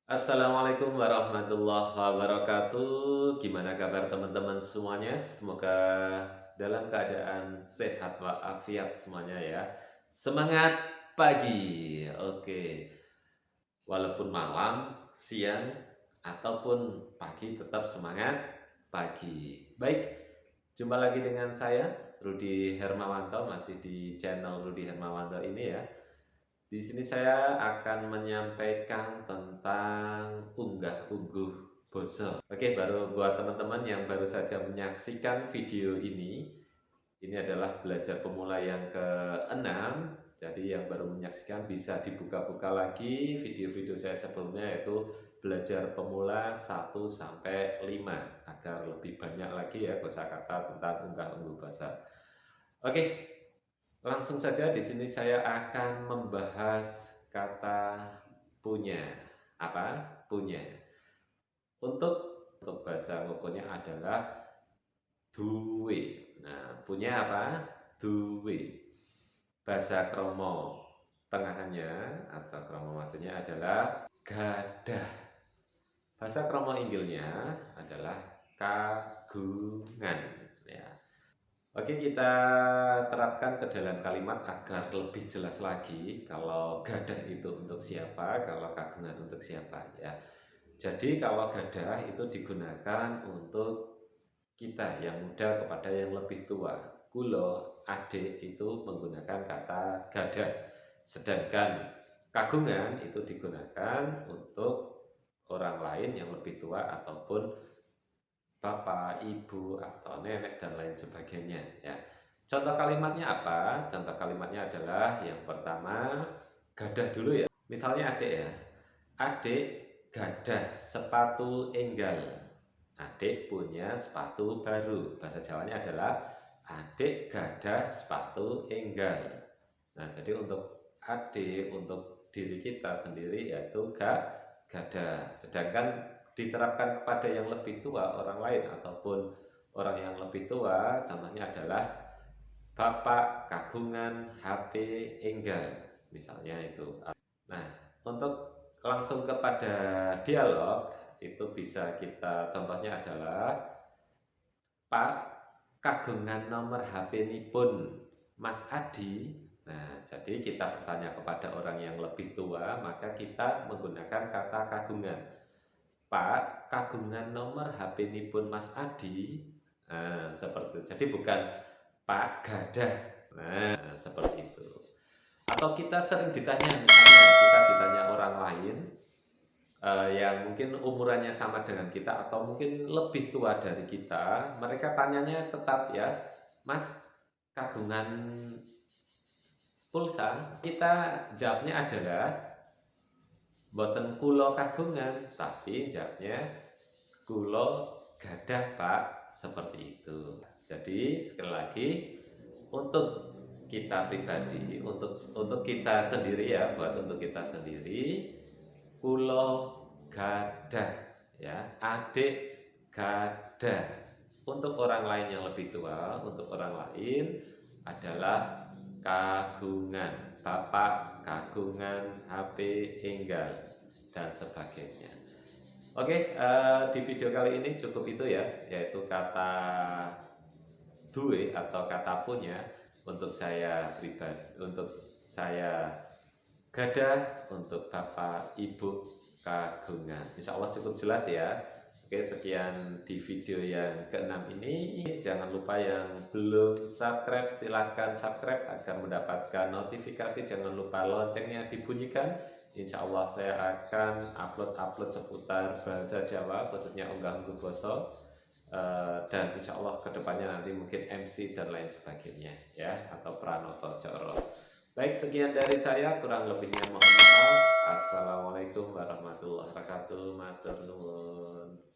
Assalamualaikum warahmatullahi wabarakatuh. Gimana kabar teman-teman semuanya? Semoga dalam keadaan sehat walafiat semuanya ya. Semangat pagi. Oke. Walaupun malam, siang, ataupun pagi tetap semangat pagi. Baik, jumpa lagi dengan saya Rudi Hermawanto masih di channel Rudi Hermawanto ini ya. Di sini saya akan menyampaikan tentang unggah-ungguh boso. Oke, baru buat teman-teman yang baru saja menyaksikan video ini adalah belajar pemula yang ke-6. Jadi yang baru menyaksikan bisa dibuka-buka lagi video-video saya sebelumnya, yaitu belajar pemula 1 sampai 5 agar lebih banyak lagi ya kosakata tentang unggah-ungguh bahasa. Oke, langsung saja di sini saya akan membahas kata punya. Apa? Punya. Untuk bahasa ngokonya adalah duwe. Nah, punya apa? Duwe. Bahasa kromo tengahannya atau kromo matunya adalah gadah. Bahasa kromo inggilnya adalah kagungan. Ya. Oke, kita terapkan ke dalam kalimat agar lebih jelas lagi kalau gadah itu untuk siapa, kalau kagungan untuk siapa ya. Jadi kalau gadah itu digunakan untuk kita yang muda kepada yang lebih tua. Kulo, adik itu menggunakan kata gadah. Sedangkan kagungan itu digunakan untuk orang lain yang lebih tua ataupun bapak, ibu, atau nenek, dan lain sebagainya ya. Contoh kalimatnya apa? Contoh kalimatnya adalah yang pertama, gadah dulu ya. Misalnya adik ya. Adik gadah sepatu enggal. Adik punya sepatu baru. Bahasa Jawanya adalah adik gadah sepatu enggal. Nah, jadi untuk adik, untuk diri kita sendiri yaitu gadah. Sedangkan diterapkan kepada yang lebih tua, orang lain ataupun orang yang lebih tua, contohnya adalah bapak kagungan HP enggal, misalnya itu. Nah, untuk langsung kepada dialog itu bisa kita, contohnya adalah Pak, kagungan nomor HP ini pun Mas Adi. Nah, jadi kita bertanya kepada orang yang lebih tua, maka kita menggunakan kata kagungan. Pak, kagungan nomor HP ini pun Mas Adi. Nah, seperti itu. Jadi bukan Pak Gadah. Nah, seperti itu. Atau kita sering ditanya, misalnya kita ditanya orang lain yang mungkin umurannya sama dengan kita atau mungkin lebih tua dari kita, mereka tanyanya tetap ya, Mas, kagungan pulsa? Kita jawabnya adalah boten kulo kagungan, tapi jawabnya kulo gadah Pak, seperti itu. Jadi sekali lagi, untuk kita pribadi, untuk kita sendiri ya, buat untuk kita sendiri, kulo gadah ya, adik gadah. Untuk orang lain yang lebih tua, untuk orang lain adalah kagungan, bapak kagungan HP enggal dan sebagainya. Oke, di video kali ini cukup itu ya, yaitu kata duwe atau kata punya untuk saya pribadi, untuk saya gadah, untuk bapak ibu kagungan. Insya Allah cukup jelas ya. Oke, sekian di video yang ke-6 ini. Jangan lupa yang belum subscribe, silahkan subscribe agar mendapatkan notifikasi. Jangan lupa loncengnya dibunyikan. Insya Allah saya akan upload seputar bahasa Jawa, khususnya unggah-ungguh boso. Dan insya Allah kedepannya nanti mungkin MC dan lain sebagainya ya, atau Pranoto Coro. Baik, sekian dari saya, kurang lebihnya mohon maaf. Assalamualaikum warahmatullahi wabarakatuh. Matur nuwun.